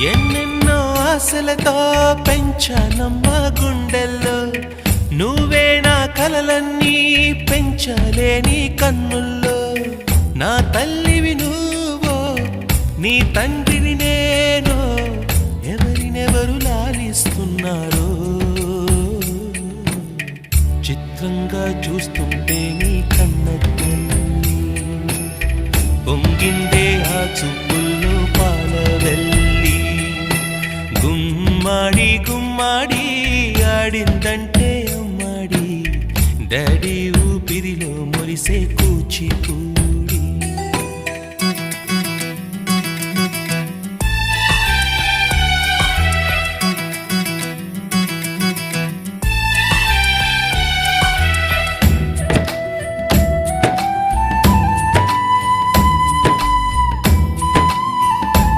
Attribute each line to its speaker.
Speaker 1: ఎన్నెన్నో ఆశలతో పెంచానమ్మ గుండెల్లో నువ్వే నా కలలన్నీ పెంచలేని కన్నుల్లో నా తల్లివి నువ్వో నీ తండ్రిని నేను ఎవరినెవరు లాలిస్తున్నారో చిత్రంగా చూస్తుంటే నీ కన్నట్టు పొంగిందే ఆ చూపుల్లో పాలవెల్లి గుమ్మాడి గుమ్మాడి ఆడిందంటే అమ్మాడి డాడీ ఊపిరిలో మురిసే కూచిపూ